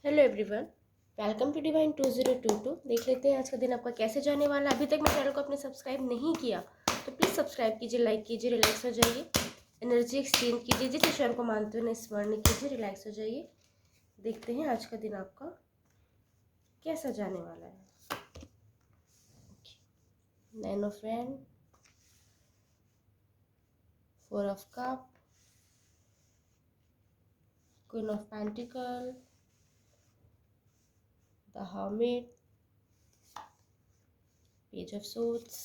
Hello everyone, welcome to divine 2022। देख लेते हैं आज का दिन आपका कैसे जाने वाला है। अभी तक मेरे चैनल को आपने सब्सक्राइब नहीं किया तो प्लीज़ सब्सक्राइब कीजिए, लाइक कीजिए, रिलैक्स हो जाइए, एनर्जी एक्सचेंज कीजिए, जिस ईश्वर को मानते हुए स्मरण कीजिए, रिलैक्स हो जाइए। देखते हैं आज का दिन आपका कैसा जाने वाला है। Nine of wand, four of cup, queen of pentacle, the hermit, page of swords,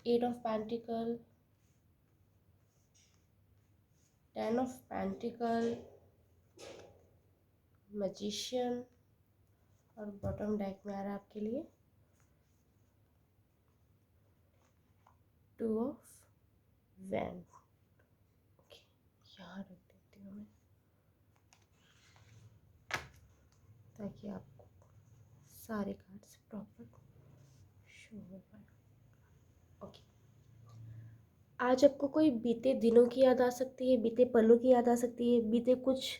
eight of pentacle, ten of pentacle, magician और बॉटम डेक में आ रहा है आपके लिए टू ऑफ वैंड। ओके, यहाँ रख देती हूँ मैं ताकि आपको सारे कार्ड्स प्रॉपर शो हो पाए। ओके, आज आपको कोई बीते दिनों की याद आ सकती है, बीते पलों की याद आ सकती है, बीते कुछ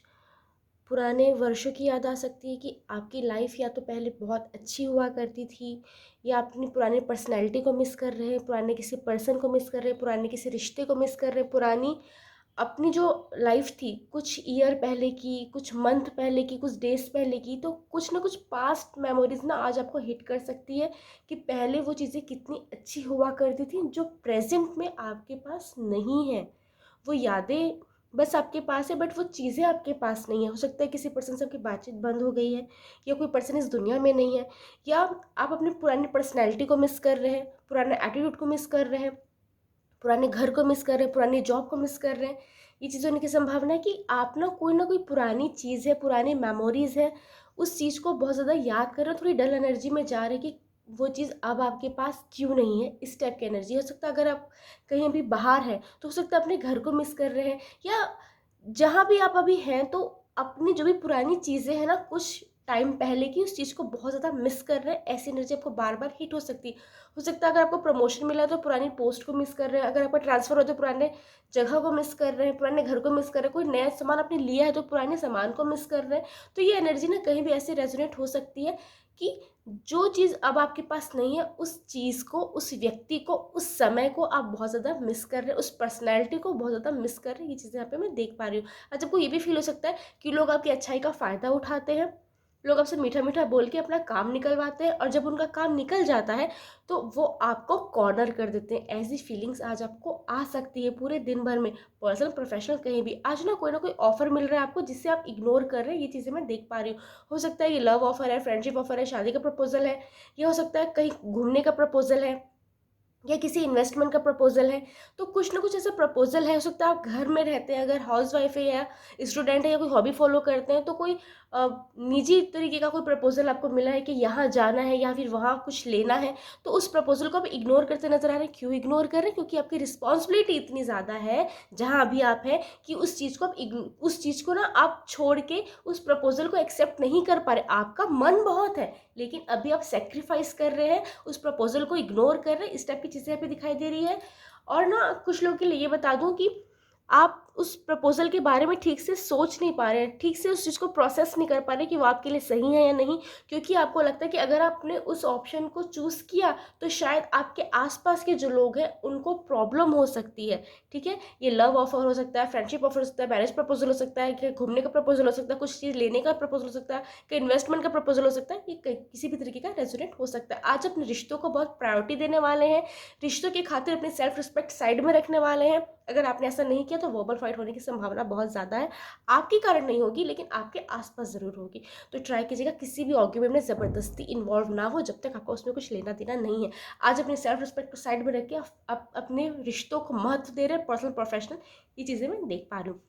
पुराने वर्षों की याद आ सकती है कि आपकी लाइफ या तो पहले बहुत अच्छी हुआ करती थी, या अपनी पुरानी पर्सनैलिटी को मिस कर रहे हैं, पुराने किसी पर्सन को मिस कर रहे हैं, पुराने किसी रिश्ते को मिस कर रहे हैं, पुरानी अपनी जो लाइफ थी कुछ ईयर पहले की, कुछ मंथ पहले की, कुछ डेज पहले की। तो कुछ ना कुछ पास्ट मेमोरीज ना आज आपको हिट कर सकती है कि पहले वो चीज़ें कितनी अच्छी हुआ करती थी जो प्रेजेंट में आपके पास नहीं है। वो यादें बस आपके पास है बट वो चीज़ें आपके पास नहीं है। हो सकता है किसी पर्सन से आपकी बातचीत बंद हो गई है, या कोई पर्सन इस दुनिया में नहीं है, या आप अपनी पुरानी पर्सनैलिटी को मिस कर रहे हैं, पुराने एटीट्यूड को मिस कर रहे हैं, पुराने घर को मिस कर रहे हैं, पुरानी जॉब को मिस कर रहे हैं। ये चीज़ होने की संभावना है कि आप ना कोई पुरानी चीज़ है, पुरानी मेमोरीज है, उस चीज़ को बहुत ज़्यादा याद कर रहे हो, थोड़ी डल एनर्जी में जा रहे हैं कि वो चीज़ अब आपके पास क्यों नहीं है। इस टाइप की एनर्जी हो सकता है। अगर आप कहीं भी बाहर हैं तो हो सकता है अपने घर को मिस कर रहे हैं, या जहाँ भी आप अभी हैं तो अपनी जो भी पुरानी चीज़ें हैं ना कुछ टाइम पहले की, उस चीज़ को बहुत ज़्यादा मिस कर रहे हैं। ऐसी एनर्जी आपको बार बार हिट हो सकती है। हो सकता है अगर आपको प्रमोशन मिला है तो पुरानी पोस्ट को मिस कर रहे हैं, अगर आपका ट्रांसफर हो तो पुराने जगह को मिस कर रहे हैं, पुराने घर को मिस कर रहे हैं, कोई नया सामान आपने लिया है तो पुराने सामान को मिस कर रहे हैं। तो ये एनर्जी ना कहीं भी ऐसे रेजोनेट हो सकती है कि जो चीज़ अब आपके पास नहीं है उस चीज़ को, उस व्यक्ति को, उस समय को आप बहुत ज़्यादा मिस कर रहे हैं, उस पर्सनैलिटी को बहुत ज़्यादा मिस कर रहे हैं। ये चीज़ें यहाँ पे मैं देख पा रही हूँ। अच्छा, आपको ये भी फील हो सकता है कि लोग आपकी अच्छाई का फ़ायदा उठाते हैं, लोग आपसे मीठा मीठा बोल के अपना काम निकलवाते हैं, और जब उनका काम निकल जाता है तो वो आपको कॉर्नर कर देते हैं। ऐसी फीलिंग्स आज आपको आ सकती है पूरे दिन भर में, पर्सनल प्रोफेशनल कहीं भी। आज ना कोई ऑफर मिल रहा है आपको जिससे आप इग्नोर कर रहे हैं। ये चीज़ें मैं देख पा रही हूँ। हो सकता है ये लव ऑफर है, फ्रेंडशिप ऑफर है, शादी का प्रपोजल है, या हो सकता है कहीं घूमने का प्रपोजल है, या किसी इन्वेस्टमेंट का प्रपोजल है। तो कुछ ना कुछ ऐसा प्रपोजल है। हो सकता है आप घर में रहते हैं, अगर हाउस वाइफ है या स्टूडेंट है या कोई हॉबी फॉलो करते हैं तो कोई निजी तरीके का कोई प्रपोजल आपको मिला है कि यहाँ जाना है या फिर वहाँ कुछ लेना है। तो उस प्रपोजल को आप इग्नोर करते नजर आ रहे हैं। क्यों इग्नोर कर रहे हैं? क्योंकि आपकी रिस्पॉन्सिबिलिटी इतनी ज़्यादा है जहाँ अभी आप हैं कि उस चीज़ को उस चीज़ को ना आप छोड़ के उस प्रपोजल को एक्सेप्ट नहीं कर पा रहे। आपका मन बहुत है लेकिन अभी आप सेक्रीफाइस कर रहे हैं, उस प्रपोजल को इग्नोर कर रहे हैं। इस टाइप की चीज़ें यहाँ पे दिखाई दे रही है। और ना कुछ लोगों के लिए ये बता दूं कि आप उस प्रपोजल के बारे में ठीक से सोच नहीं पा रहे हैं, ठीक से उस चीज़ को प्रोसेस नहीं कर पा रहे कि वो आपके लिए सही है या नहीं, क्योंकि आपको लगता है कि अगर आपने उस ऑप्शन को चूज़ किया तो शायद आपके आसपास के जो लोग हैं उनको प्रॉब्लम हो सकती है। ठीक है, ये लव ऑफर हो सकता है, फ्रेंडशिप ऑफर हो सकता है, मैरिज प्रपोजल हो सकता है, कि घूमने का प्रपोजल हो सकता है, कुछ चीज़ लेने का प्रपोजल हो सकता है, कि इन्वेस्टमेंट का प्रपोजल हो सकता है। ये किसी भी तरीके का रेजोनेट हो सकता है। आज अपने रिश्तों को बहुत प्रायोरिटी देने वाले हैं, रिश्तों की खातिर अपनी सेल्फ रिस्पेक्ट साइड में रखने वाले हैं। अगर आपने ऐसा नहीं किया तो वर्बल फाइट होने की संभावना बहुत ज़्यादा है। आपके कारण नहीं होगी लेकिन आपके आसपास ज़रूर होगी। तो ट्राई कीजिएगा किसी भी आर्ग्यूमेंट में ज़बरदस्ती इन्वॉल्व ना हो जब तक आपको उसमें कुछ लेना देना नहीं है। आज अपनी सेल्फ रिस्पेक्ट को साइड में रख के आप अपने रिश्तों को महत्व दे रहे हैं, पर्सनल प्रोफेशनल। ये चीज़ें मैं देख पा रही हूँ।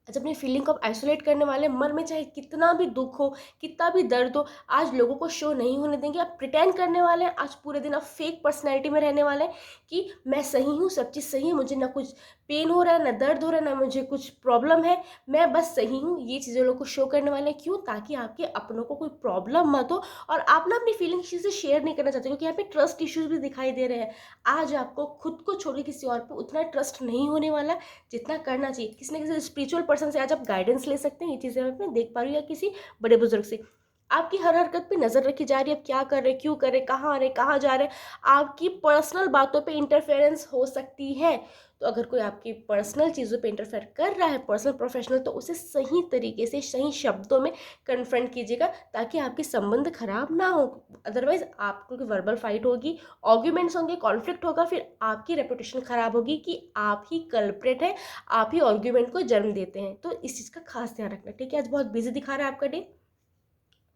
आज अपनी फीलिंग को आप आइसोलेट करने वाले, मन में चाहे कितना भी दुख हो, कितना भी दर्द हो, आज लोगों को शो नहीं होने देंगे। आप प्रिटेंड करने वाले हैं। आज पूरे दिन आप फेक पर्सनैलिटी में रहने वाले हैं कि मैं सही हूँ, सब चीज़ सही है, मुझे ना कुछ पेन हो रहा है, ना दर्द हो रहा है, ना मुझे कुछ प्रॉब्लम है, मैं बस सही हूँ, ये चीज़ें लोग को शो करने वाले हैं। क्यों? ताकि आपके अपनों को कोई प्रॉब्लम मत हो और आप ना अपनी फीलिंग किसी से शेयर नहीं करना चाहते, क्योंकि यहाँ पे ट्रस्ट इश्यूज भी दिखाई दे रहे हैं। आज आपको खुद को छोड़ के किसी और पे उतना ट्रस्ट नहीं होने वाला जितना करना चाहिए। किसी न किसी स्पिरिचुअल पर्सन से आज आप गाइडेंस ले सकते हैं, ये चीज़ें मैं देख पा रही हूँ, या किसी बड़े बुजुर्ग से। आपकी हर हरकत पे नज़र रखी जा रही है, आप क्या कर रहे हैं, क्यों कर रहे हैं, कहाँ आ रहे हैं, कहाँ जा रहे हैं। आपकी पर्सनल बातों पे इंटरफेरेंस हो सकती है। तो अगर कोई आपकी पर्सनल चीज़ों पे इंटरफेयर कर रहा है, पर्सनल प्रोफेशनल, तो उसे सही तरीके से सही शब्दों में कन्फ्रंट कीजिएगा, ताकि आपके संबंध खराब ना हो। अदरवाइज आपको की वर्बल फाइट होगी, आर्ग्यूमेंट्स होंगे, कॉन्फ्लिक्ट होगा, फिर आपकी रेपुटेशन खराब होगी कि आप ही कल्प्रेट हैं, आप ही आर्ग्यूमेंट को जन्म देते हैं। तो इस चीज़ का खास ध्यान रखना, ठीक है। आज बहुत बिजी दिखा रहा है आपका डे।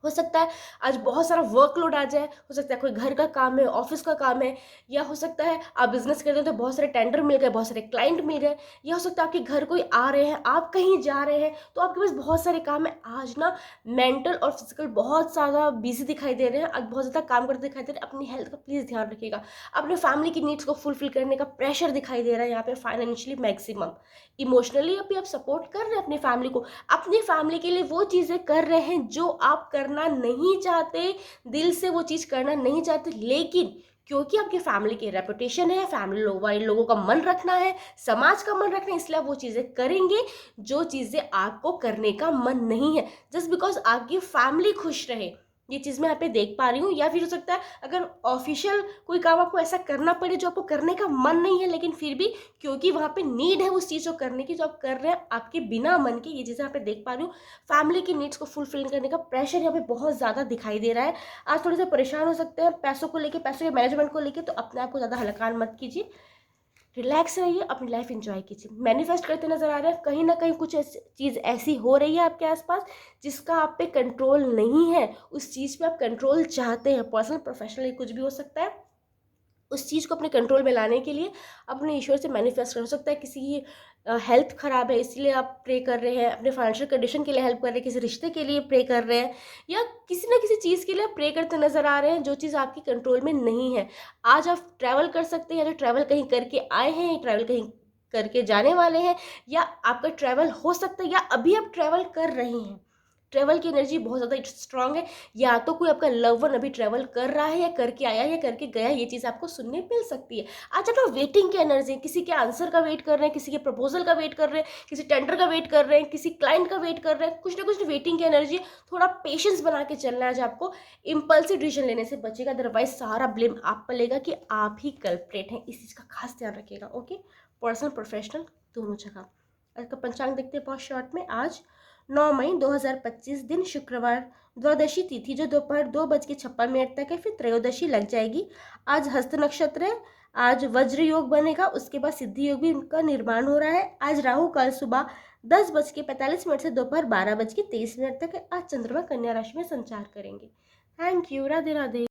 हो सकता है आज बहुत सारा वर्कलोड आ जाए, हो सकता है कोई घर का काम है, ऑफिस का काम है, या हो सकता है आप बिजनेस करते हो तो बहुत सारे टेंडर मिल गए, बहुत सारे क्लाइंट मिल गए, या हो सकता है आपके घर कोई आ रहे हैं, आप कहीं जा रहे हैं, तो आपके पास बहुत सारे काम है। आज ना मेंटल और फिजिकल बहुत ज़्यादा बिजी दिखाई दे रहे हैं, आज बहुत ज़्यादा काम करते दिखाई दे रहे हैं। अपनी हेल्थ का प्लीज़ ध्यान रखिएगा। अपने फैमिली की नीड्स को फुलफिल करने का प्रेशर दिखाई दे रहा है यहाँ पे, फाइनेंशियली मैक्सिमम। इमोशनली अभी आप सपोर्ट कर रहे हैं अपनी फैमिली को, अपनी फैमिली के लिए वो चीज़ें कर रहे हैं जो आप करना नहीं चाहते, दिल से वो चीज़ करना नहीं चाहते, लेकिन क्योंकि आपकी फैमिली की रेपुटेशन है, फैमिली लोग वाले लोगों का मन रखना है, समाज का मन रखना है, इसलिए आप वो चीज़ें करेंगे जो चीज़ें आपको करने का मन नहीं है, जस्ट बिकॉज आपकी फैमिली खुश रहे। ये चीज़ मैं यहाँ पे देख पा रही हूँ। या फिर हो सकता है अगर ऑफिशियल कोई काम आपको ऐसा करना पड़े जो आपको करने का मन नहीं है, लेकिन फिर भी क्योंकि वहाँ पे नीड है उस चीज़ को करने की, जो आप कर रहे हैं आपके बिना मन के, ये चीज़ें यहाँ पे देख पा रही हूँ। फैमिली की नीड्स को फुलफिल करने का प्रेशर यहाँ पे बहुत ज़्यादा दिखाई दे रहा है। आज थोड़े से परेशान हो सकते हैं पैसों को लेके, पैसों के मैनेजमेंट को लेके, तो अपने आप को ज़्यादा हलकान मत कीजिए, रिलैक्स रहिए, अपनी लाइफ एंजॉय कीजिए। मैनिफेस्ट करते नजर आ रहे हैं, कहीं ना कहीं कुछ चीज़ ऐसी हो रही है आपके आसपास जिसका आप पे कंट्रोल नहीं है, उस चीज़ पे आप कंट्रोल चाहते हैं। पर्सनल प्रोफेशनल कुछ भी हो सकता है। उस चीज़ को अपने कंट्रोल में लाने के लिए अपने ईश्वर से मैनिफेस्ट कर। हो सकता है किसी की हेल्थ ख़राब है इसलिए आप प्रे कर रहे हैं, अपने फाइनेंशियल कंडीशन के लिए हेल्प कर रहे हैं, किसी रिश्ते के लिए प्रे कर रहे हैं, या किसी ना किसी चीज़ के लिए आप प्रे करते नज़र आ रहे हैं जो चीज़ आपकी कंट्रोल में नहीं है। आज आप ट्रैवल कर सकते हैं, या तो ट्रैवल कहीं करके आए हैं, या ट्रैवल कहीं करके जाने वाले हैं, या आपका ट्रैवल हो सकता है, या अभी आप ट्रैवल कर रहे हैं। ट्रैवल की एनर्जी बहुत ज़्यादा स्ट्रांग है। या तो कोई आपका लव वन अभी ट्रैवल कर रहा है, या करके आया, या करके गया, ये चीज़ आपको सुनने मिल सकती है। आज आप वेटिंग की एनर्जी, किसी के आंसर का वेट कर रहे हैं, किसी के प्रपोजल का वेट कर रहे हैं, किसी टेंडर का वेट कर रहे हैं, किसी क्लाइंट का वेट कर रहे हैं, कुछ ना कुछ वेटिंग की एनर्जी। थोड़ा पेशेंस बना के चलना है आज आपको, इम्पल्सिव डिसीजन लेने से बचेगा, अदरवाइज सारा ब्लेम आप पर लेगा कि आप ही कल्प्रेट हैं। इस चीज़ का खास ध्यान रखिएगा, ओके। पर्सनल प्रोफेशनल दोनों जगह। आज का पंचांग देखते हैं बहुत शॉर्ट में। आज 9 मई 2025 दिन शुक्रवार, द्वादशी तिथि जो दोपहर 2:56 तक है, फिर त्रयोदशी लग जाएगी। आज हस्त नक्षत्र है, आज वज्र योग बनेगा, उसके बाद सिद्धि योग भी उनका निर्माण हो रहा है। आज राहु काल सुबह 10:45 से दोपहर 12:23 तक है। आज चंद्रमा कन्या राशि में संचार करेंगे। Thank you. राधे राधे।